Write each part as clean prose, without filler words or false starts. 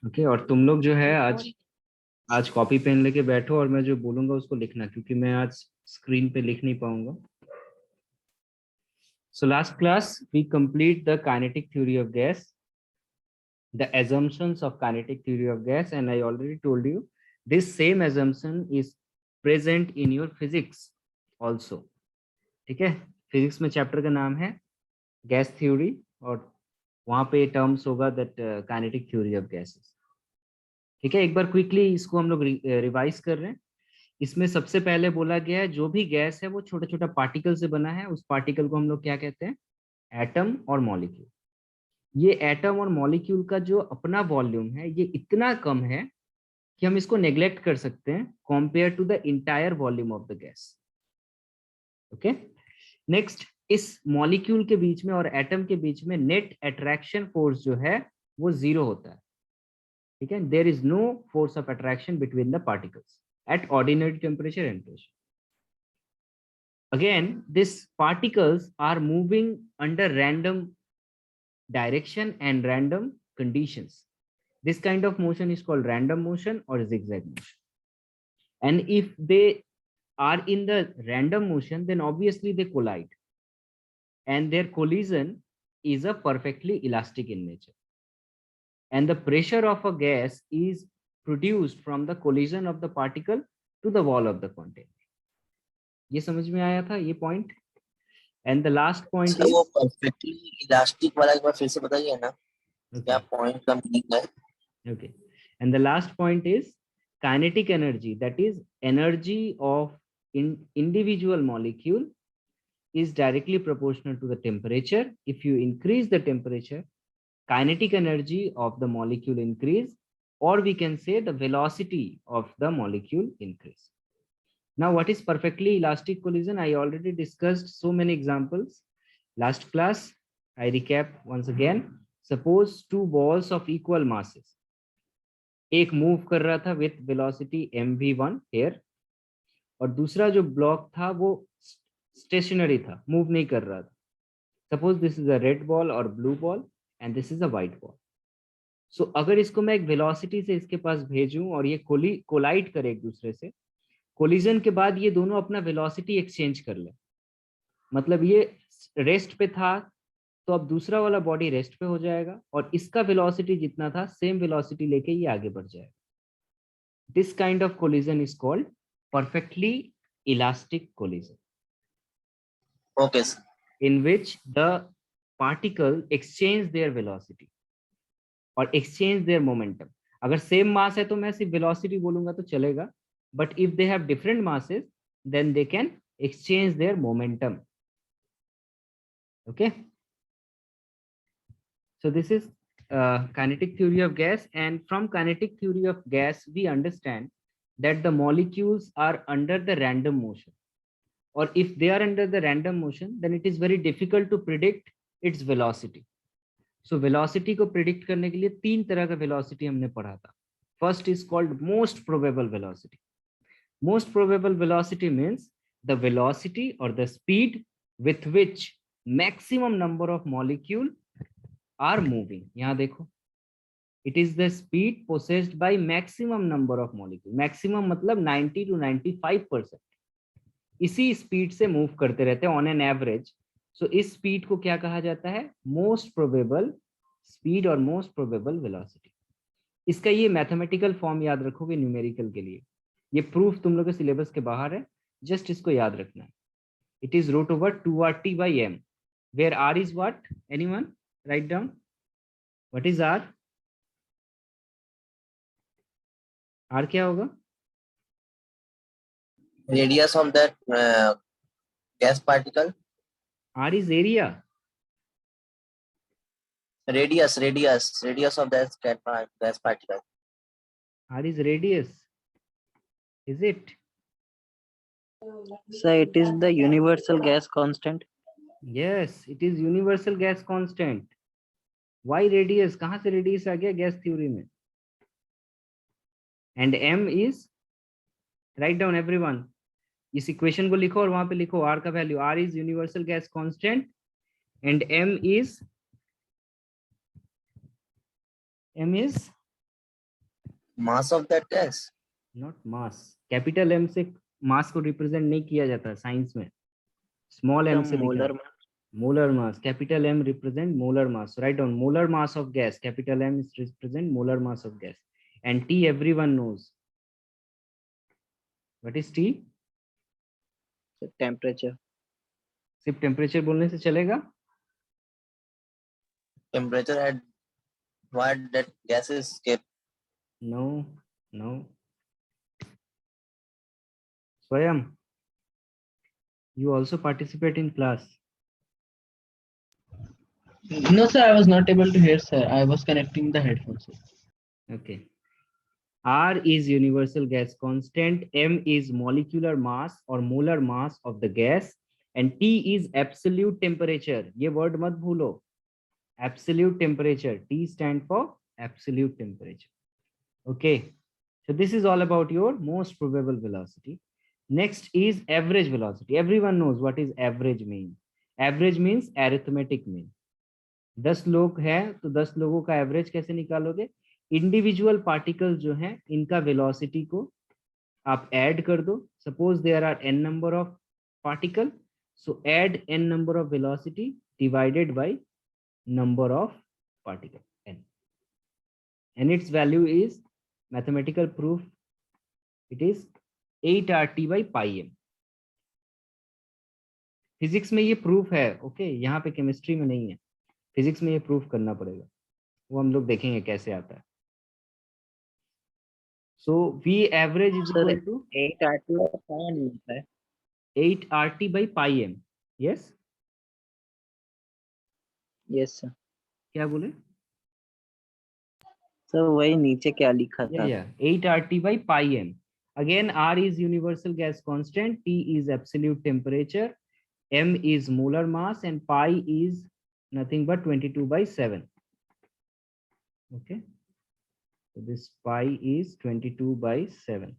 Okay, और तुम लोग जो है आज आज कॉपी पेन लेके बैठो और मैं जो बोलूंगा उसको लिखना, क्योंकि मैं आज स्क्रीन पे लिख नहीं पाऊंगा. So last class we complete the kinetic theory of gas, the assumptions of kinetic theory of gas, and I already told you this same assumption is present in your physics also. ठीक है, physics में chapter का नाम है gas theory, और वहां पे terms होगा that kinetic theory of gases. ठीक है, एक बार क्विकली इसको हम लोग रिवाइज कर रहे हैं. इसमें सबसे पहले बोला गया है जो भी गैस है वो छोटा छोटा पार्टिकल से बना है. उस पार्टिकल को हम लोग क्या कहते हैं? एटम और मॉलिक्यूल. ये एटम और मॉलिक्यूल का जो अपना वॉल्यूम है ये इतना कम है कि हम इसको नेग्लेक्ट कर सकते हैं compare to the entire volume of the gas. Okay, next, इस मॉलिक्यूल के बीच में और एटम के बीच में नेट अट्रैक्शन फोर्स जो है वो जीरो होता है. ठीक है, there is no force of attraction between the particles at ordinary temperature and pressure. Again, these particles are moving under random direction and random conditions. This kind of motion is called random motion or zigzag motion. And if they are in the random motion, then obviously they collide. And their collision is a perfectly elastic in nature. And the pressure of a gas is produced from the collision of the particle to the wall of the container. ये समझ में आया था ये point? And the last point sir is, वो perfectly elastic वाला एक बार फिर से बताइए ना, क्या okay, पॉइंट का मीनिंग है? okay, and the last point is kinetic energy, that is energy of individual molecule is directly proportional to the temperature. If you increase the temperature, kinetic energy of the molecule increase, or we can say the velocity of the molecule increase. Now what is perfectly elastic collision? I already discussed so many examples last class. I recap once again. Suppose two balls of equal masses, एक move कर रहा था with velocity mv1 here, और दूसरा जो block था वो stationery था, मूव नहीं कर रहा था. Suppose this is a red ball और blue ball and this is a white ball. So अगर इसको मैं एक वेलोसिटी से इसके पास भेजूं और ये कोलाइड करे एक दूसरे से, कोलिजन के बाद ये दोनों अपना वेलोसिटी एक्सचेंज कर ले, मतलब ये रेस्ट पे था तो अब दूसरा वाला बॉडी रेस्ट पे हो जाएगा और इसका वेलोसिटी जितना था सेम वेलोसिटी लेके ये आगे बढ़ जाएगा. This kind of collision is called perfectly elastic collision, okay sir. in which the particle exchange their velocity or exchange their momentum. अगर सेम मास है तो मैं सिर्फ वेलोसिटी बोलूंगा तो चलेगा, but if they have different masses, then they can exchange their momentum. Okay, so this is kinetic theory of gas, and from kinetic theory of gas we understand that the molecules are under the random motion, or if they are under the random motion, then it is very difficult to predict its velocity. So velocity को predict करने के लिए तीन तरह का velocity हमने पढ़ा था. First is called most probable velocity. Most probable velocity means the velocity or the speed with which maximum number of molecule are moving. यहाँ देखो, it is the speed possessed by maximum number of molecule. Maximum मतलब 90 to 95%. इसी speed से move करते रहते हैं on an average. सो इस speed को क्या कहा जाता है? मोस्ट प्रोबेबल स्पीड और मोस्ट प्रोबेबल वेलोसिटी. इसका ये मैथमेटिकल फॉर्म याद रखोगे न्यूमेरिकल के लिए. ये प्रूफ तुम लोग के सिलेबस के बाहर है, जस्ट इसको याद रखना है. It is root over 2RT by m, where r is what? Anyone write down, what is r? r क्या होगा? Radius of that gas particle. r is area. Radius of that gas particle. r is radius, is it? So it is the universal gas constant. Yes, it is universal gas constant. Why radius? कहाँ से radius आ गया gas theory में? And m is, write down everyone, इस equation को लिखो और वहां पे लिखो r का value. r is universal gas constant and m is mass of that gas. Not mass, capital M से मास को रिप्रेजेंट नहीं किया जाता साइंस में, स्मॉल एम से दिखा मोलर है। Molar mass, capital M represent molar mass, write down molar mass of gas, capital M is represent molar mass of gas, and T everyone knows, what is T? Temperature. सिर्फ temperature बोलने से चलेगा? Temperature at what that gas is kept. No no. स्वयं, you also participate in class? No, sir, I was not able to hear, sir. I was connecting the headphones. Sir. Okay. R is universal gas constant, M is molecular mass or molar mass of the gas, and T is absolute temperature. ये word मत भूलो, absolute temperature. T stand for absolute temperature. Okay, so this is all about your most probable velocity. Next is average velocity. Everyone knows what is average mean. Average means arithmetic mean. 10 लोग हैं तो 10 लोगों का average कैसे निकालोगे? Individual particles जो हैं इनका वेलोसिटी को आप ऐड कर दो। Suppose there are n number of particle, so add n number of velocity divided by number of particle n, and its value is mathematical proof, it is 8 RT by pi m. Physics में ये proof है, okay यहाँ पे chemistry में नहीं है, physics में ये प्रूफ करना पड़ेगा, वो हम लोग देखेंगे कैसे आता है। So V average is equal to 8 RT और पाई मिलता है। 8 RT by pi m. Yes yes sir. क्या बोले? सर वही नीचे क्या लिखा था? Yeah, 8 RT by pi m. Again, R is universal gas constant, T is absolute temperature, M is molar mass, and pi is nothing but 22 by 7. Okay, so this pi is 22 by 7.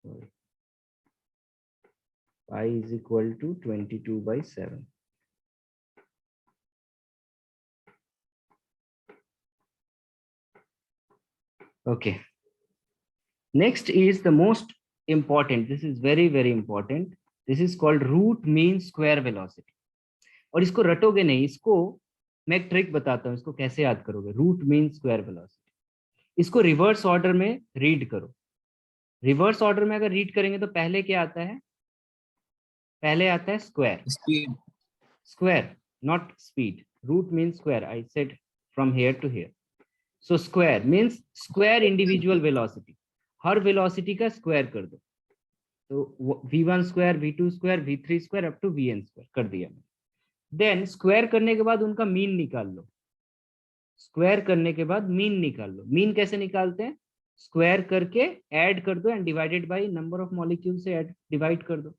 Sorry. Pi is equal to 22 by 7. Okay. Next is the most important. This is very, very important. This is called root mean square velocity. और इसको रटोगे नहीं, इसको मैं एक trick बताता हूँ, इसको कैसे याद करोगे। रूट मीन स्क्वायर वेलोसिटी, इसको रिवर्स ऑर्डर में रीड करो। रिवर्स ऑर्डर में अगर रीड करेंगे तो पहले क्या आता है? पहले आता है square. Speed. Square not speed. Root mean square, I said from here to here. So square means square individual velocity, हर वेलोसिटी का स्क्वायर कर दो। तो v1 square, v2 square, v3 square up to vn square कर दिया मैंने। Then square करने के बाद उनका मीन निकाल लो। स्क्वायर करने के बाद मीन निकाल लो। मीन कैसे निकालते हैं? स्क्वायर करके ऐड कर दो and divided by number of molecule से ऐड डिवाइड कर दो।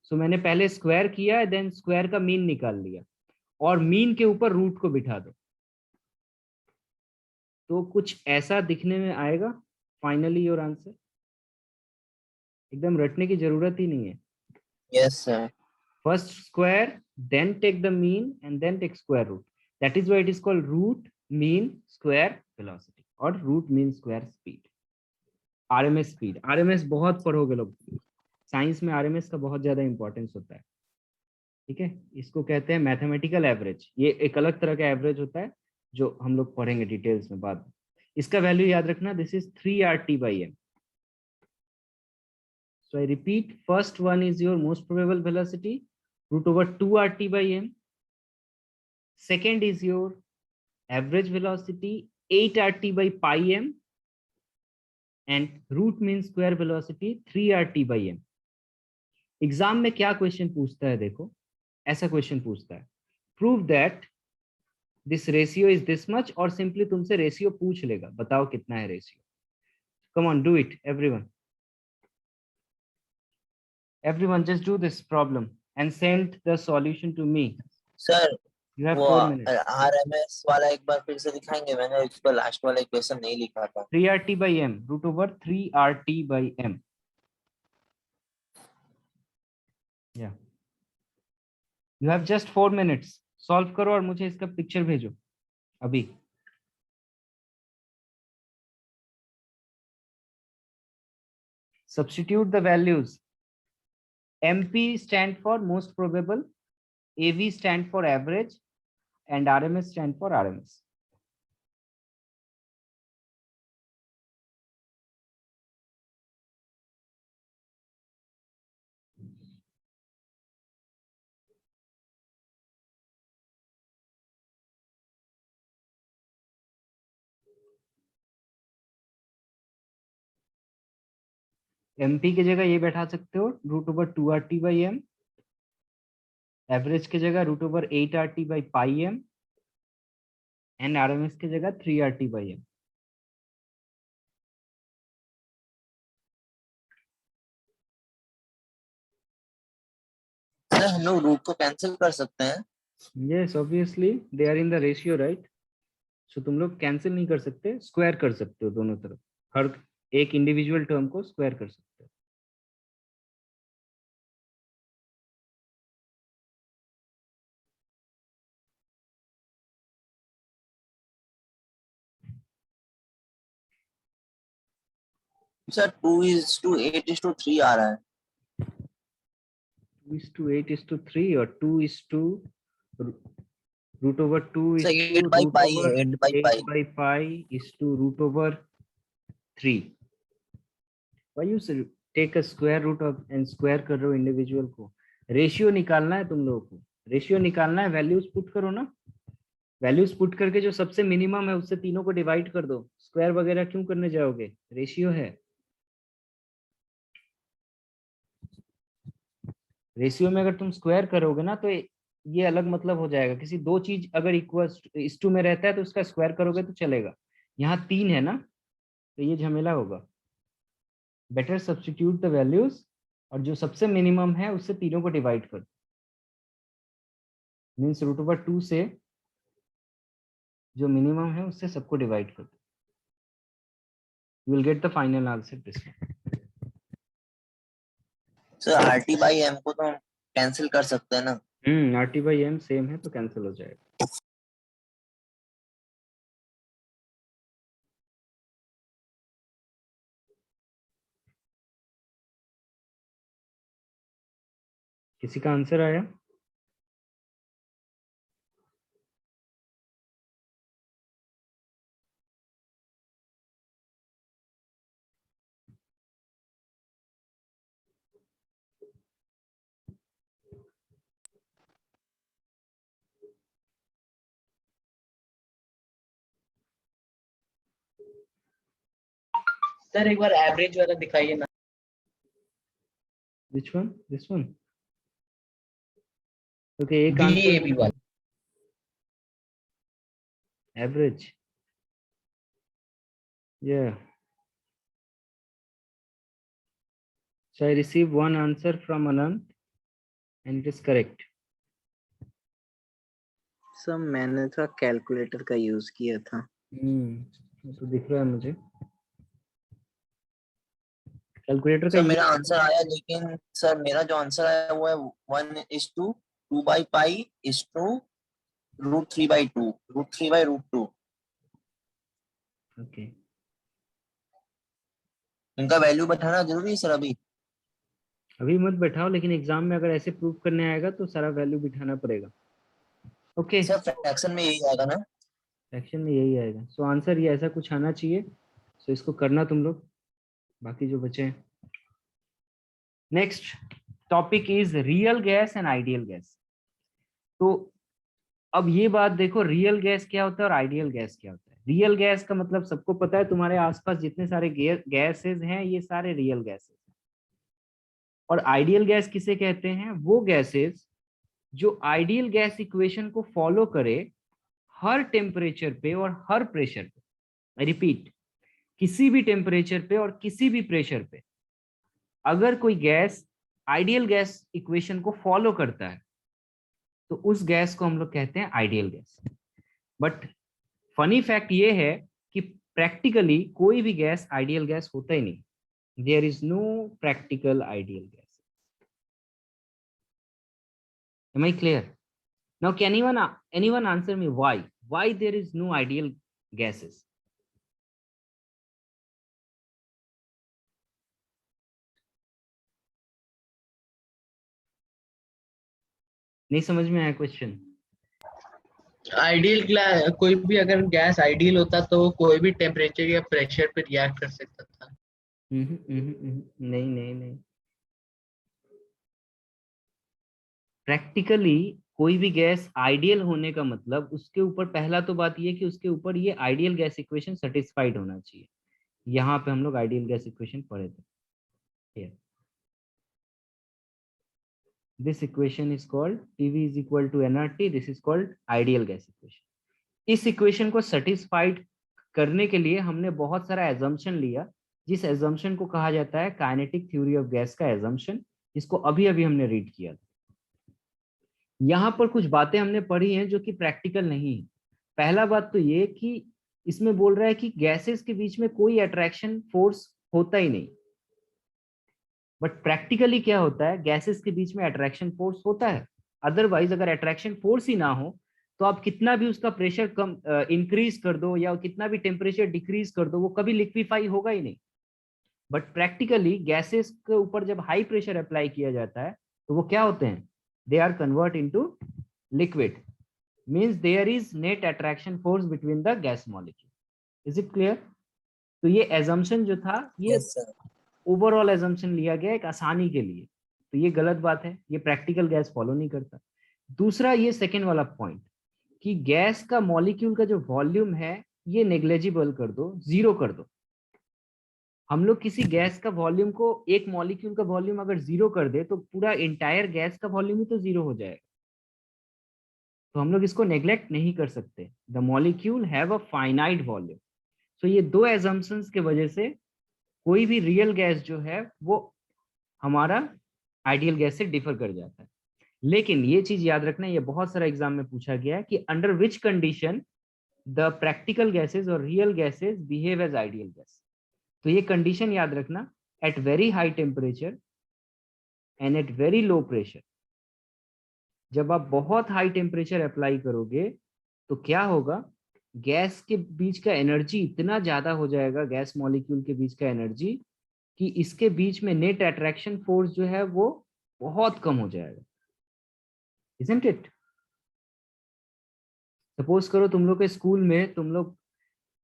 सो मैंने पहले स्क्वायर किया, देन स्क्वायर का मीन निकाल लिया और मीन के ऊपर रूट को बिठा दो, तो कुछ ऐसा दिखने में आएगा। Finally your answer. एकदम रटने की जरूरत ही नहीं है। Yes, sir. First square, then take the mean and then take square root. That is why it is called root mean square velocity or root mean square speed. RMS speed. RMS बहुत पढ़ोगे लोग, science में RMS का बहुत ज्यादा importance होता है। ठीक है, इसको कहते हैं मैथमेटिकल एवरेज। ये एक अलग तरह का एवरेज होता है जो हम लोग पढ़ेंगे डिटेल्स में बाद में। इसका वैल्यू याद रखना, this is 3 RT by m. So I repeat, first one is your most probable velocity, root over 2 RT by m. Second is your average velocity, 8 RT by pi m. And root mean square velocity, 3 RT by m. Exam में क्या question पूछता है? देखो ऐसा question पूछता है, prove that this ratio is this much, और simply तुमसे रेशियो पूछ लेगा, बताओ कितना है ratio. Come on, do it everyone. Everyone just do this problem and send the solution to me. Sir, You have वो 4 minutes. RMS वाला एक बार फिर से दिखाएंगे? मैंने इस पर लास्ट वाला इक्वेशन नहीं लिखा था। 3 RT by m, root over 3 RT by m. Yeah. You have just 4 minutes. Solve करो और मुझे इसका पिक्चर भेजो अभी। Substitute the values. MP stand for most probable, AV stand for average, and RMS stand for RMS. MP की जगह ये बैठा सकते हो √2RT/m, एवरेज की जगह √8RT/πm, एंड RMS की जगह 3RT/m. सर हम लोग रूट को कैंसिल कर सकते हैं? Yes, obviously they are in the ratio, right? So तुम लोग कैंसिल नहीं कर सकते, स्क्वायर कर सकते हो दोनों तरफ, हर एक इंडिविजुअल टर्म को स्क्वायर कर सकते हो. सर 2:8:3 आ रहा है. 2:8:3 और 2:2 √2 is सर to 8/π है, 8/π. 8/π is to √3. Why you take a square root of and square कर रहे हो इंडिविजुअल को? रेशियो निकालना है तुम लोगों को, रेशियो निकालना है, वैल्यूज पुट करो ना, वैल्यूज पुट करके जो सबसे मिनिमम है उससे तीनों को डिवाइड कर दो. स्क्वायर वगैरह क्यों करने जाओगे, रेशियो है. रेशियो में अगर तुम स्क्वायर करोगे ना तो ये अलग मतलब हो जाएगा. किसी दो चीज अगर इक्वल इस टू में रहता है तो उसका स्क्वायर करोगे तो चलेगा. यहाँ 3 है ना, तो ये झमेला होगा. बेटर सब्स्टिट्यूट द वैल्यूज, और जो सबसे मिनिमम है उससे तीनों को डिवाइड कर दो. मीन्स √2 से जो मिनिमम है उससे सबको डिवाइड कर दो. You will get the final answer this one. Sir RT/m को तो हम कैंसिल कर सकते हैं ना? RT/m सेम है तो कैंसिल हो जाएगा. किसी का आंसर आया? सर एक बार एवरेज वाला दिखाइए ना. Which one? This one? Okay, एक VAB आंसर वाला. average. Yeah. So I received one answer from Anand and it is correct. Sir मैंने तो कैलकुलेटर का यूज किया था. तो दिख रहा है मुझे कैलकुलेटर का सर मेरा use. आंसर आया, लेकिन सर मेरा जो आंसर आया वो है 1:2/π √3/2, √3/√2. Okay. इनका वैल्यू बैठाना जरूरी है सर अभी? अभी मत बैठाओ, लेकिन एग्जाम में अगर ऐसे प्रूव करने आएगा तो सारा वैल्यू बिठाना पड़ेगा. ओके, सर फ्रैक्शन में यही आएगा ना? सेक्शन में यही आएगा. सो आंसर ये ऐसा कुछ आना चाहिए. सो इसको करना तुम लोग, बाकी जो बचे हैं. Next topic is real gas and ideal gas. तो अब ये बात देखो, रियल गैस क्या होता है और आइडियल गैस क्या होता है. रियल गैस का मतलब सबको पता है, तुम्हारे आसपास जितने सारे गैसेस हैं ये सारे रियल गैसेस हैं. और आइडियल गैस किसे कहते हैं? वो गैसेस जो आइडियल गैस इक्वेशन को फॉलो करे हर टेम्परेचर पे और हर प्रेशर पे. रिपीट, किसी भी टेम्परेचर पे और किसी भी प्रेशर पे अगर कोई गैस आइडियल गैस इक्वेशन को फॉलो करता है तो उस गैस को हम लोग कहते हैं ideal gas. But funny fact ये है कि प्रैक्टिकली कोई भी गैस आइडियल गैस होता ही नहीं. There is no practical ideal gas. Am I clear? Now can anyone answer me why there is no ideal gases? नहीं समझ में आया क्वेश्चन? आइडियल कोई भी अगर गैस आइडियल होता तो वो कोई भी टेम्परेचर या प्रेशर पे रिएक्ट कर सकता था। नहीं नहीं नहीं, प्रैक्टिकली कोई भी गैस आइडियल होने का मतलब उसके ऊपर पहला तो बात ये कि उसके ऊपर ये आइडियल गैस इक्वेशन सेटिस्फाइड होना चाहिए। यहाँ पे हम लोग आइडियल गैस इक्वेशन पढ़े थे। Here. This equation is called PV is equal to nRT. This is called ideal gas equation. इस इक्वेशन को सेटिस्फाइड करने के लिए हमने बहुत सारा एजम्पशन लिया, जिस एजम्पशन को कहा जाता है काइनेटिक थ्योरी ऑफ गैस का एजम्पशन, जिसको अभी अभी हमने रीड किया था। यहाँ पर कुछ बातें हमने पढ़ी हैं जो कि प्रैक्टिकल नहीं है। पहला बात तो ये कि इसमें बोल रहा है कि गैसेस के बीच में कोई अट्रैक्शन फोर्स होता ही नहीं, बट प्रैक्टिकली क्या होता है, गैसेस के बीच में अट्रैक्शन फोर्स होता है। अदरवाइज अगर अट्रैक्शन फोर्स ही ना हो तो आप कितना भी उसका प्रेशर कम इंक्रीज कर दो या कितना भी टेम्परेचर डिक्रीज कर दो, वो कभी लिक्विफाई होगा ही नहीं। बट प्रैक्टिकली गैसेस के ऊपर जब हाई प्रेशर अप्लाई किया जाता है तो वो क्या होते हैं, they are convert into liquid, means there is net attraction force between the gas molecule. Is it clear? तो ये एजम्पशन जो था ये यस सर। ओवरऑल एजम्पशन लिया गया एक आसानी के लिए, तो ये गलत बात है, ये प्रैक्टिकल गैस फॉलो नहीं करता। दूसरा ये सेकेंड वाला पॉइंट कि गैस का मॉलिक्यूल का जो वॉल्यूम है ये नेग्लेजिबल कर दो, जीरो कर दो। हम लोग किसी गैस का वॉल्यूम को, एक मॉलिक्यूल का वॉल्यूम अगर जीरो कर दे तो पूरा इंटायर गैस का वॉल्यूम ही तो जीरो हो जाएगा। तो हम लोग इसको नेग्लेक्ट नहीं कर सकते। The molecule have a finite volume. So ये दो एजम्पशंस के वजह से कोई भी रियल गैस जो है वो हमारा आइडियल गैस से डिफर कर जाता है। लेकिन ये चीज याद रखना, ये बहुत सारा एग्जाम में पूछा गया है कि under which condition the practical gases और real gases behave as ideal gas. तो ये कंडीशन याद रखना, at very high temperature and at very low pressure. जब आप बहुत हाई टेम्परेचर अप्लाई करोगे तो क्या होगा, गैस के बीच का एनर्जी इतना ज्यादा हो जाएगा, गैस मॉलिक्यूल के बीच का एनर्जी, कि इसके बीच में नेट अट्रैक्शन फोर्स जो है वो बहुत कम हो जाएगा। Isn't it? सपोज करो तुम लोग के स्कूल में तुम लोग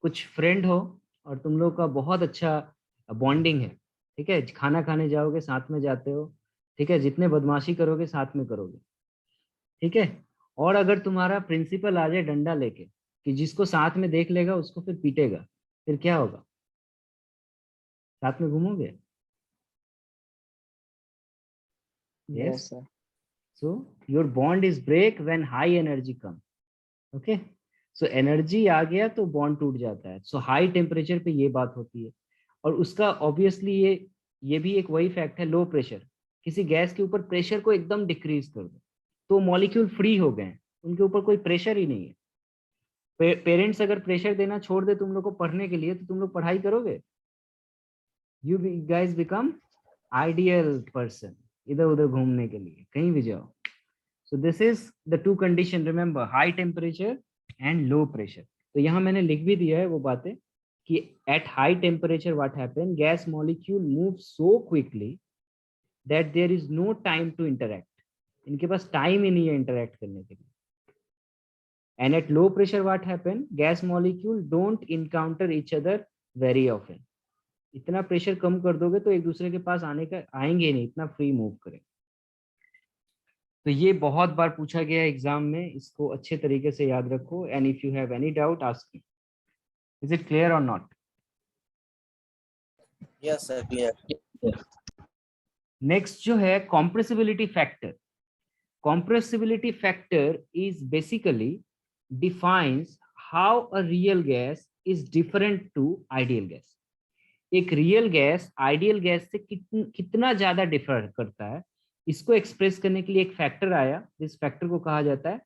कुछ फ्रेंड हो और तुम लोग का बहुत अच्छा बॉन्डिंग है, ठीक है, खाना खाने जाओगे साथ में जाते हो, ठीक है, जितने बदमाशी करोगे साथ में करोगे, ठीक है। और अगर तुम्हारा प्रिंसिपल आ जाए डंडा लेके कि जिसको साथ में देख लेगा उसको फिर पीटेगा, फिर क्या होगा, साथ में घूमोगे? Yes, sir. So your bond is break when high energy come. Okay. So energy आ गया तो bond टूट जाता है। So high temperature पे ये बात होती है। और उसका obviously ये भी एक वही फैक्ट है, लो प्रेशर। किसी गैस के ऊपर प्रेशर को एकदम डिक्रीज कर दो तो मॉलिक्यूल फ्री हो गए, उनके ऊपर कोई प्रेशर ही नहीं है। पेरेंट्स अगर प्रेशर देना छोड़ दे तुम लोग को पढ़ने के लिए तो तुम लोग पढ़ाई करोगे? You guys become ideal person, इधर उधर घूमने के लिए कहीं भी जाओ। So this is the two condition, remember, high temperature and low pressure. तो यहाँ मैंने लिख भी दिया है वो बातें कि at high temperature what happen, gas molecule move so quickly that there is no time to interact. इनके पास टाइम ही नहीं है इंटरेक्ट करने के लिए। And at low pressure what happen, gas molecule don't encounter each other very often. इतना pressure कम कर दोगे तो एक दूसरे के पास आएंगे नहीं, इतना फ्री मूव करें। तो ये बहुत बार पूछा गया है एग्जाम में, इसको अच्छे तरीके से याद रखो। And if you have any doubt ask me. Is it clear और not? Yes sir, clear. Next जो है compressibility factor. Compressibility factor is basically defines how a real gas is different to ideal gas. एक real gas ideal gas से कितना ज्यादा differ करता है, इसको एक्सप्रेस करने के लिए एक फैक्टर आया। इस फैक्टर को कहा जाता है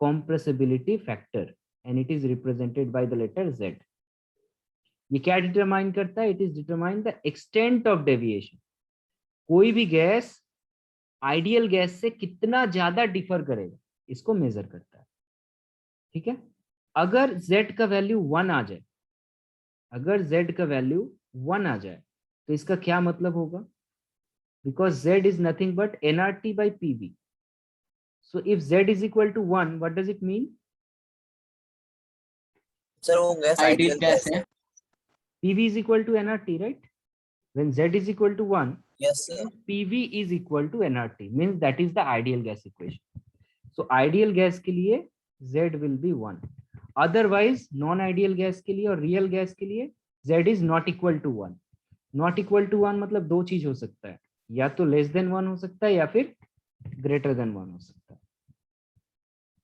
compressibility factor and it is represented by the letter Z। ये क्या डिटरमाइन करता है? It is determine the extent of deviation. कोई भी गैस आइडियल गैस से कितना ज्यादा डिफर करेगा इसको मेजर करता है, ठीक है। अगर Z का वैल्यू 1 आ जाए, अगर Z का वैल्यू 1 आ जाए तो इसका क्या मतलब होगा? Because Z is nothing but nRT by PV. So if Z is equal to 1, what does it mean? Sir वो gas ideal ideal gas gas है है. PV is equal to nRT, right? When Z is equal to 1, yes sir. PV is equal to nRT, means that is the ideal gas equation. So ideal gas के लिए Z will be 1. Otherwise non-ideal gas के लिए और real gas के लिए Z is not equal to 1. Not equal to 1 मतलब दो चीज हो सकता है, या तो less than 1 हो सकता है या फिर greater than 1 हो सकता है.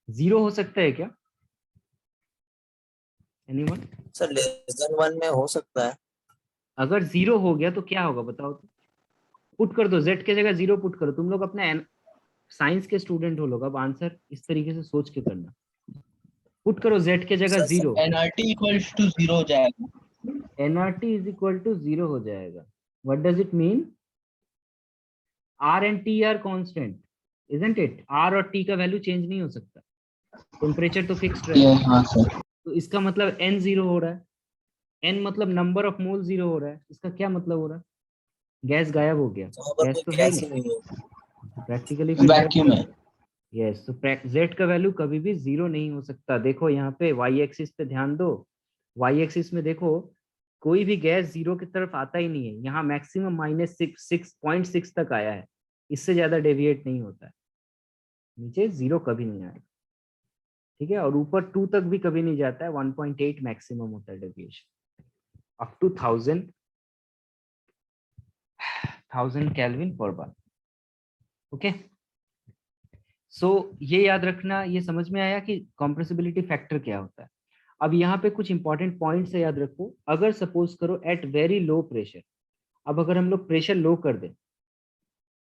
0 हो सकता है क्या? Anyone? सर लेस देन 1 में हो सकता है. अगर 0 हो गया तो क्या होगा बताओ तो? पुट कर दो, Z के जगह 0 पुट करो. तुम लोग अपने साइंस के स्टूडेंट हो लोग, अब आंसर इस तरीके से सोच के करना. पुट करो Z के जगह सर, 0, एनआरटी इक्वल्स टू 0 हो जाएगा. nRT is equal to 0 हो जाएगा. What does it mean? R and T are constant, isn't it? R और T का वैल्यू चेंज नहीं हो सकता, टेम्परेचर तो फिक्स्ड ये रहेगा. हाँ सर. तो इसका मतलब n 0 हो रहा है. n मतलब नंबर ऑफ मोल 0 हो रहा है. इसका क्या मतलब हो रहा है? गैस गायब हो गया. तो वहाँ पर गैस तो कोई है गैस ही ही नहीं. नहीं है. प्रैक्टिकली वैक्यूम है. यस, तो Z का वैल्यू कभी भी 0 नहीं हो सकता. देखो यहाँ पे y एक्सिस पे ध्यान दो. y एक्सिस में देखो कोई भी गैस 0 की तरफ आता ही नहीं है. यहाँ मैक्सिमम -6.6 तक आया है, इससे ज्यादा डेविएट नहीं होता है. नीचे 0 कभी नहीं आएगा, ठीक है. और ऊपर 2 तक भी कभी नहीं जाता है. 1.8 मैक्सिमम होता है डेविएशन, अप टू 1000 केल्विन पर बार. ओके, सो ये याद रखना. ये समझ में आया कि कंप्रेसिबिलिटी फैक्टर क्या होता है. अब यहाँ पे कुछ इंपॉर्टेंट पॉइंट्स है, याद रखो. अगर सपोज करो एट वेरी लो प्रेशर, अब अगर हम लोग प्रेशर लो कर दें,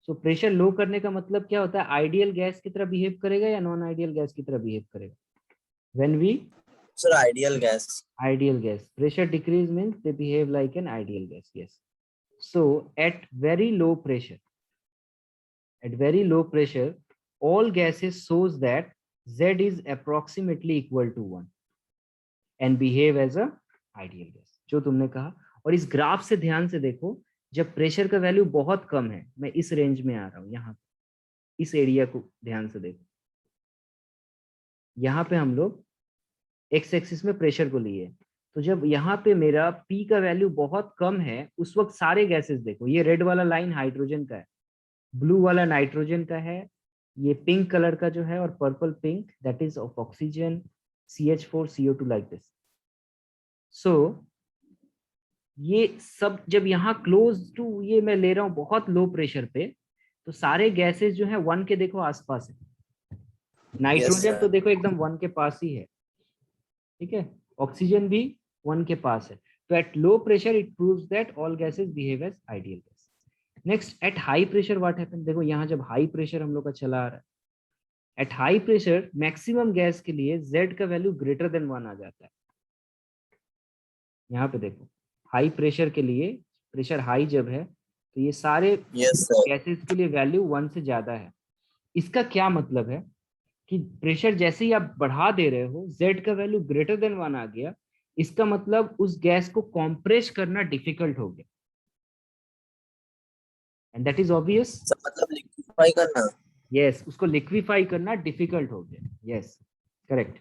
सो प्रेशर लो करने का मतलब क्या होता है? आइडियल गैस की तरह बिहेव करेगा या नॉन आइडियल गैस की तरह बिहेव करेगा? When we sir ideal gas. ideal gas, pressure decrease means they behave like an ideal gas. Yes, so at very low pressure, all gases shows that Z is approximately equal to 1 and behave as a ideal gas, जो तुमने कहा. और इस graph से ध्यान से देखो, जब प्रेशर का वैल्यू बहुत कम है, मैं इस रेंज में आ रहा हूं, यहाँ इस एरिया को ध्यान से देखो. यहाँ पे हम लोग एक्स एक्सिस में प्रेशर को लिए, तो जब यहाँ पे मेरा P का वैल्यू बहुत कम है, उस वक्त सारे गैसेस देखो, ये रेड वाला लाइन हाइड्रोजन का है, ब्लू वाला नाइट्रोजन का है, ये पिंक कलर का जो है और purple pink that is of oxygen, CH4 CO2 like this. So ये सब जब यहाँ क्लोज टू, ये मैं ले रहा हूँ बहुत लो प्रेशर पे, तो सारे गैसेस जो है 1 के देखो आसपास है. Nitrogen sir. तो देखो एकदम 1 के पास ही है, ठीक है. ऑक्सीजन भी 1 के पास है. तो at low pressure it proves that all gases behave as ideal gas. Next, at high pressure what happen? देखो यहाँ जब हाई प्रेशर हम लोग का चला आ रहा है, eight high pressure maximum gas के लिए Z का वैल्यू ग्रेटर देन 1 आ जाता है. यहाँ पे देखो हाई प्रेशर के लिए, प्रेशर हाई जब है तो ये सारे यस सर. गैसेस के लिए वैल्यू 1 से ज्यादा है. इसका क्या मतलब है कि प्रेशर जैसे ही आप बढ़ा दे रहे हो, Z का वैल्यू ग्रेटर देन 1 आ गया, इसका मतलब उस गैस को कॉम्प्रेस करना डिफिकल्ट हो गया. And that is obvious. Sir मतलब लिक्विफाई करना. यस, उसको लिक्विफाई करना डिफिकल्ट हो गया. Yes, correct.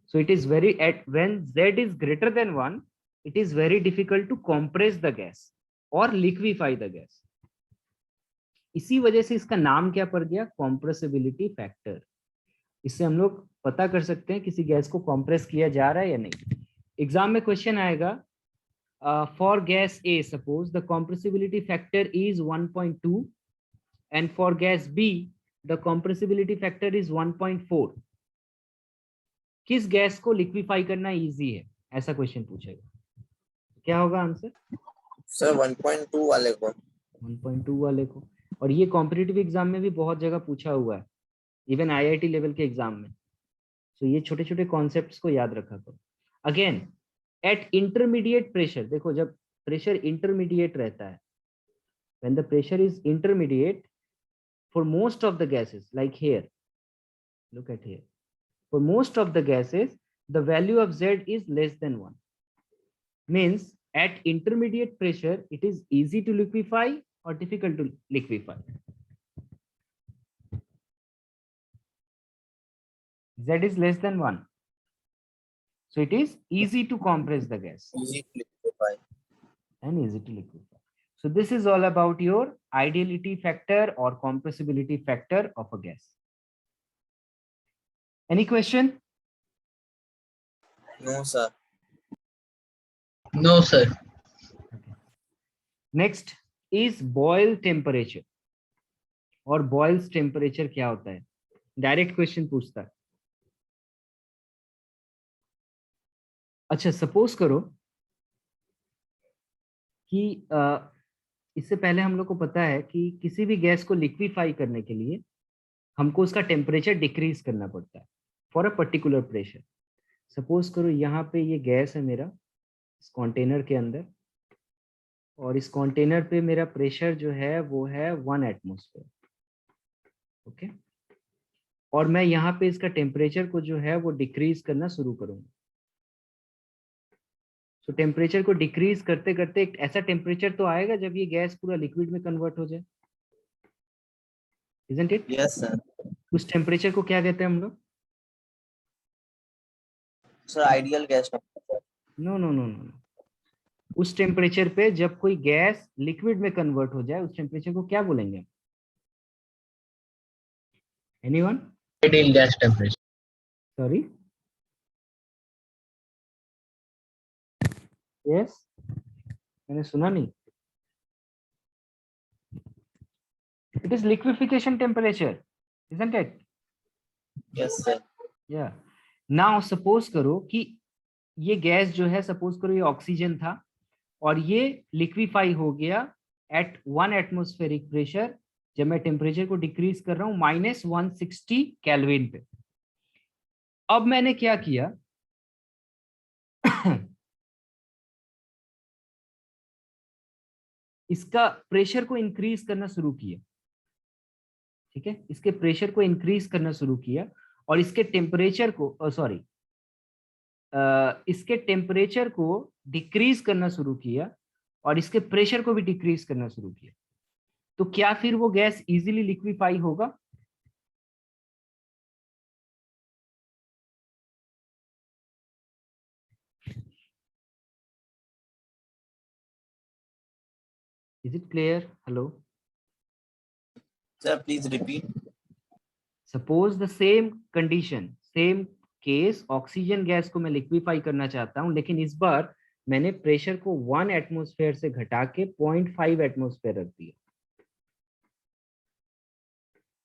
So it is very, at when Z is greater than 1, it is very difficult to compress the gas और लिक्विफाई द गैस. इसी वजह से इसका नाम क्या पड़ गया? Compressibility factor. इससे हम लोग पता कर सकते हैं किसी गैस को कॉम्प्रेस किया जा रहा है या नहीं. एग्जाम में क्वेश्चन आएगा, for gas A suppose the compressibility factor is 1.2 and for gas B the compressibility factor is 1.4. किस गैस को लिक्विफाई करना इजी है? ऐसा क्वेश्चन पूछेगा. क्या होगा आंसर? सर 1.2 वाले को. 1.2 वाले को. और ये कॉम्पिटिटिव एग्जाम में भी बहुत जगह पूछा हुआ है, इवन IIT लेवल के एग्जाम में. तो ये छोटे छोटे कॉन्सेप्ट्स को याद रखा करो. अगेन, एट इंटरमीडिएट प्रेशर, देखो जब प्रेशर इंटरमीडिएट रहता है, when the pressure is intermediate for most of the gases, like here, look at here, for most of the gases the value of Z is less than 1. Means at intermediate pressure it is easy to liquefy or difficult to liquefy. Z is less than 1. So it is easy to compress the gas Easy to liquefy. and easy to liquefy. So this is all about your ideality factor or compressibility factor of a gas. Any question? No, sir. No, sir. Okay. Next is boil temperature और boils temperature क्या होता है? Direct question पूछता है. अच्छा, suppose करो कि इससे पहले हम लोग को पता है कि किसी भी गैस को लिक्विफाई करने के लिए हमको उसका टेम्परेचर डिक्रीज करना पड़ता है for a particular pressure. Suppose करो यहाँ पे ये गैस है मेरा इस कंटेनर के अंदर, और इस कंटेनर पे मेरा प्रेशर जो है वो है 1 एटमॉस्फेयर. ओके, और मैं यहाँ पे इसका टेम्परेचर को जो है वो डिक्रीज करना शुरू करूंगा. तो टेम्परेचर को डिक्रीज करते करते एक ऐसा टेम्परेचर तो आएगा जब ये गैस पूरा लिक्विड में कन्वर्ट हो जाए. Isn't it? Yes, sir. उस टेम्परेचर को क्या कहते हैं हम लोग? Sir, ideal gas temperature. No no no no. उस टेम्परेचर पे जब कोई गैस लिक्विड में कन्वर्ट हो जाए उस टेम्परेचर को क्या बोलेंगे? Anyone? Ideal gas temperature. Sorry. Yes, मैंने सुना नहीं. It is liquefaction temperature, isn't it? Yes, sir. Yeah. Now suppose करो कि ये गैस जो है, सपोज करो ये ऑक्सीजन था और ये लिक्विफाई हो गया एट 1 एटमॉस्फेरिक प्रेशर जब मैं टेम्परेचर को डिक्रीज कर रहा हूं -160 केल्विन पे. अब मैंने क्या किया इसका प्रेशर को इंक्रीज करना शुरू किया. ठीक है, इसके प्रेशर को इंक्रीज करना शुरू किया और इसके टेम्परेचर को इसके टेम्परेचर को डिक्रीज करना शुरू किया और इसके प्रेशर को भी डिक्रीज करना शुरू किया. तो क्या फिर वो गैस इजीली लिक्विफाई होगा? Is it clear? Hello. Sir, please repeat. Suppose the same condition, same case, oxygen gas को मैं लिक्विफाई करना चाहता हूं, लेकिन इस बार मैंने प्रेशर को 1 एटमॉस्फेयर से घटा के 0.5 एटमॉस्फेयर रख दिया.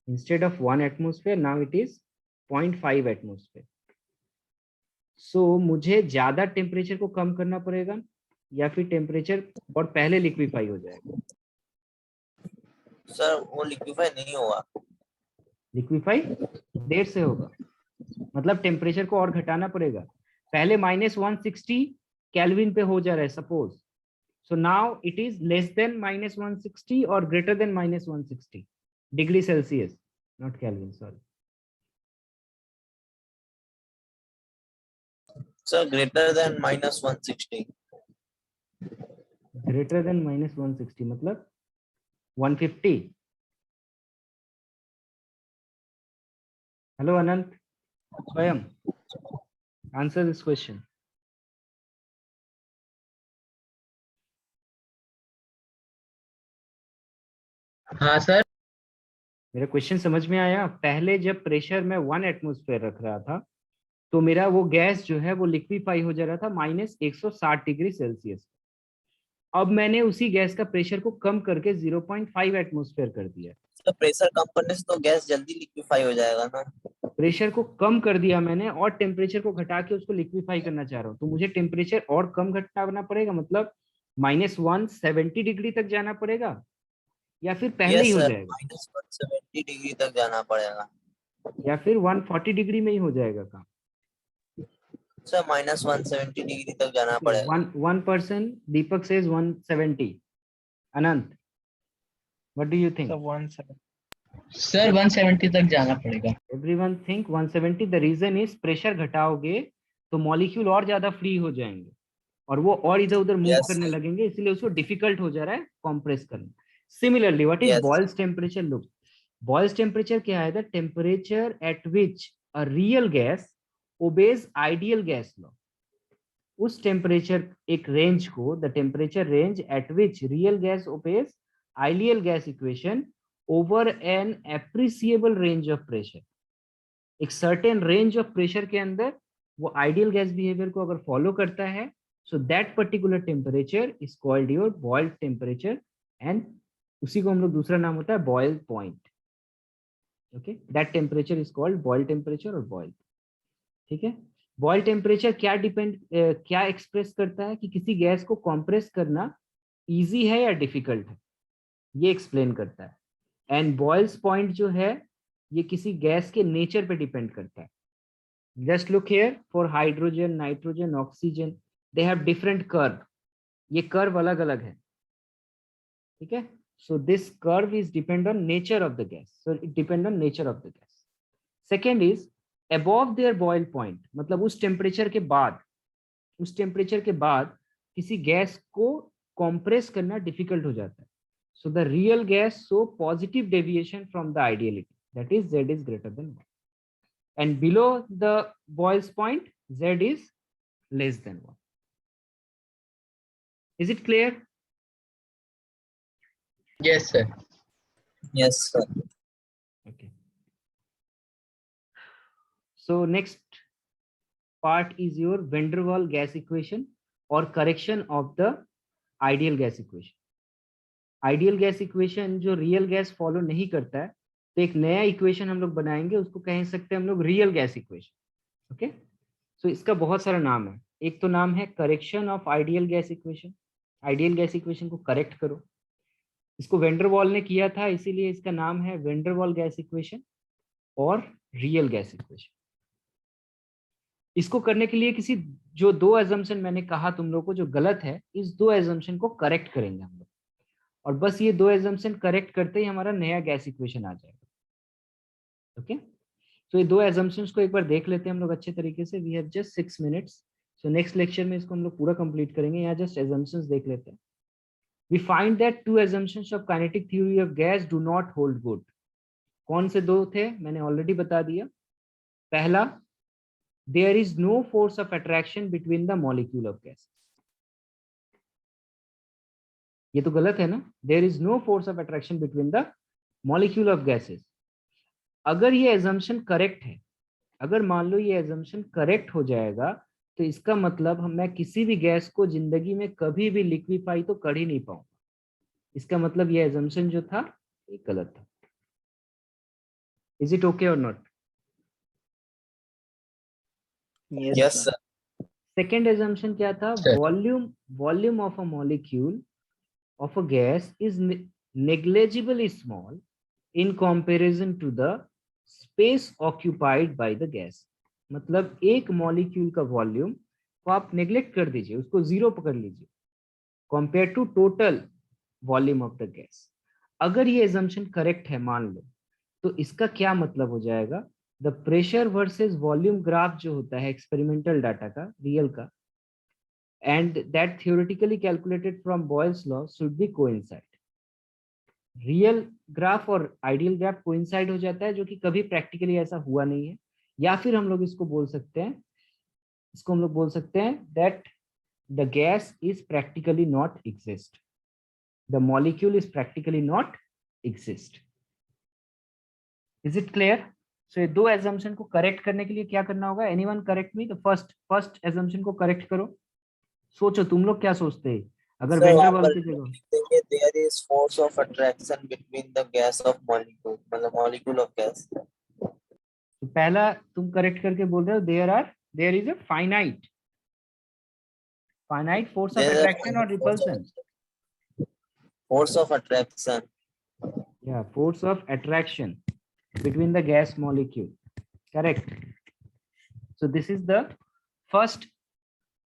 Instead of 1 atmosphere now it is 0.5 atmosphere. So मुझे ज्यादा टेम्परेचर को कम करना पड़ेगा या फिर टेम्परेचर और पहले लिक्विफाई हो जाएगा? सर, वो लिक्विफाई नहीं होगा. लिक्विफाई देर से होगा, मतलब टेम्परेचर को और घटाना पड़ेगा. पहले -160 केल्विन पे हो जा रहा है suppose, so now it is less then -160 और greater than -160 degree Celsius, not kelvin, sorry. Sir, greater than -160. Greater than -160 मतलब 150. हेलो अनंत, स्वयं आंसर दिस क्वेश्चन. हाँ सर. मेरा क्वेश्चन समझ में आया? पहले जब प्रेशर में 1 एटमॉस्फेयर रख रहा था तो मेरा वो गैस जो है वो लिक्विफाई हो जा रहा था -160 डिग्री सेल्सियस. अब मैंने उसी गैस का प्रेशर को कम करके 0.5 एटमॉस्फेयर कर दिया. सर, प्रेशर कम करने से तो गैस जल्दी लिक्विफाई हो जाएगा ना. प्रेशर को कम कर दिया मैंने और टेम्परेचर को घटा के उसको लिक्विफाई करना चाह रहा हूँ, तो मुझे टेम्परेचर और कम घटाना पड़ेगा, मतलब -170 डिग्री तक जाना पड़ेगा या फिर पहले ही हो जाएगा? -170 डिग्री तक जाना पड़ेगा या फिर 140 डिग्री में ही हो जाएगा काम? सर, -170 डिग्री तक जाना पड़ेगा. One person, Deepak says 170. Anant, what do you think? Sir 170 तक जाना पड़ेगा. Everyone think 170. The reason is pressure घटाओगे तो मॉलिक्यूल और ज्यादा फ्री हो जाएंगे और वो और इधर उधर मूव Yes, करने sir. लगेंगे, इसलिए उसको डिफिकल्ट हो जा रहा है कॉम्प्रेस करना. Similarly, what is Yes. Boyle's temperature? Look, Boyle's temperature क्या है? The temperature at which a real gas obeys ideal gas law. उस टेम्परेचर एक रेंज को, the temperature range at which real gas obeys ideal gas equation over an appreciable range of pressure. एक certain range of pressure के अंदर वो ideal gas behaviour को अगर follow करता है, so that particular temperature is called your boiled temperature, and उसी को हम लोग दूसरा नाम होता है boil point. Okay, that temperature is called boil temperature और बॉइल. ठीक है, बॉइल टेम्परेचर क्या एक्सप्रेस करता है कि किसी गैस को कंप्रेस करना इजी है या डिफिकल्ट है, ये एक्सप्लेन करता है. एंड बॉइल्स पॉइंट जो है ये किसी गैस के नेचर पे डिपेंड करता है. Just look here, for hydrogen, nitrogen, oxygen, they have different curve. ये कर्व अलग अलग है. ठीक है, so this curve is depend on nature of the gas. So it depend on nature of the gas. Second is above their boil point, मतलब उस temperature के बाद किसी गैस को कंप्रेस करना डिफिकल्ट हो जाता है. So the real gas show positive deviation from the ideality, that is z is greater than 1, and below the Boyle's point z is less than 1. Is it clear? Yes, sir. Yes, sir. Okay. So next part is your van der Waals gas equation or correction of the ideal gas equation. Ideal gas equation जो real gas follow नहीं करता है, तो एक नया equation हम लोग बनाएंगे, उसको कह सकते हैं हम लोग real gas equation. Okay? So इसका बहुत सारा नाम है. एक तो नाम है correction of ideal gas equation. Ideal gas equation को correct करो. इसको van der Waals ने किया था, इसीलिए इसका नाम है van der Waals gas equation और real gas equation. इसको करने के लिए किसी जो दो एजम्पशन मैंने कहा तुम लोग को जो गलत है, इस दो एजम्पशन को करेक्ट करेंगे हम लोग, और बस ये दो एजम्पशन करेक्ट करते ही हमारा नया गैस इक्वेशन आ जाएगा. ओके, तो ये दो एजम्पशंस को एक बार देख लेते हैं हम लोग अच्छे तरीके से. We have just 6 minutes, so next lecture में इसको हम लोग पूरा कंप्लीट करेंगे. यहाँ जस्ट एजम्पशंस देख लेते हैं. We find that two assumptions of kinetic theory of gas do not hold good. कौन से दो थे मैंने ऑलरेडी बता दिया. पहला, there is no force of attraction between the molecule of gases. ये तो गलत है ना. there is no force of attraction between the molecule of gases. अगर ये assumption correct है, अगर मान लो ये assumption correct हो जाएगा, तो इसका मतलब मैं किसी भी गैस को जिंदगी में कभी भी लिक्विफाई तो कर ही नहीं पाऊंगा. इसका मतलब ये assumption जो था ये गलत था. is it okay or not? Yes, sir. Second assumption क्या था? Sir. volume of a molecule of a gas is negligibly small in comparison to the space occupied by the gas. मतलब एक मॉलिक्यूल का वॉल्यूम को आप neglect कर दीजिए, उसको जीरो पकड़ लीजिए compare to total volume of the gas. अगर ये assumption करेक्ट है मान लो, तो इसका क्या मतलब हो जाएगा? The pressure versus volume graph जो होता है एक्सपेरिमेंटल डाटा का, रियल का, and that theoretically calculated from Boyle's law should be coincide. Real graph और आइडियल ग्राफ कोइंसाइड हो जाता है, जो कि कभी प्रैक्टिकली ऐसा हुआ नहीं है. या फिर हम लोग इसको बोल सकते हैं, that the gas is practically not exist, the molecule is practically not exist. Is it clear? So ये दो एजम्पशन को करेक्ट करने के लिए क्या करना होगा? Anyone correct me? The first assumption को करेक्ट करो. सोचो तुम लोग क्या सोचते हैं अगर So, van der आप Waals की जगह. लिखेंगे there is force of attraction between the gas of molecule, मतलब molecule of gas. तो पहला तुम करेक्ट करके बोल रहे हो there is a finite force of There is a attraction or repulsion. Force of attraction. Yeah, force of attraction between the gas molecule. Correct. So this is the first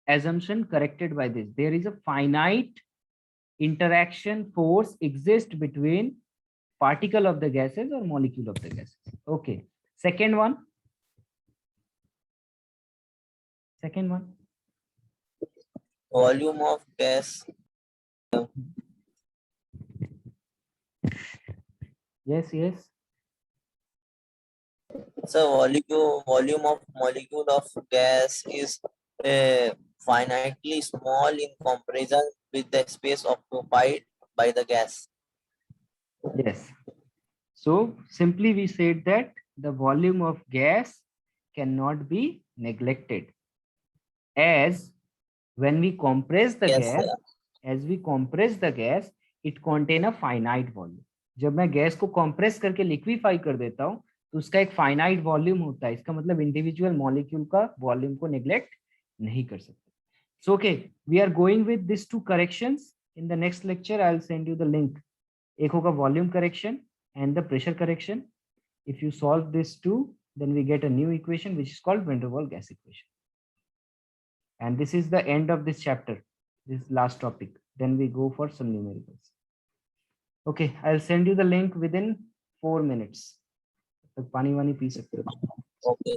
assumption corrected by this. There is a finite interaction force exists between particle of the gases or molecule of the gases. Okay. Second one. Volume of gas. Yes. So volume of molecule of gas is finitely small in comparison with the space occupied by the gas. Yes. So simply we said that the volume of gas cannot be neglected, as when we compress the Yes, gas, as we compress the gas, it contain a finite volume. जब मैं gas को compress करके liquefy कर देता हूं तो उसका एक फाइनाइट वॉल्यूम होता है. इसका मतलब इंडिविजुअल मॉलिक्यूल का वॉल्यूम को नेग्लेक्ट नहीं कर सकते. So okay, we are going with these two corrections. In the next lecture, I'll send you the link. एक होगा volume correction and the pressure correction. If you solve these two, then we get a new equation which is called van der Waals gas equation. And this is the end of this chapter, this last topic. Then we go for some numericals. Okay, I'll send you the link within 4 minutes. तब पानी वानी P सकते हो. okay.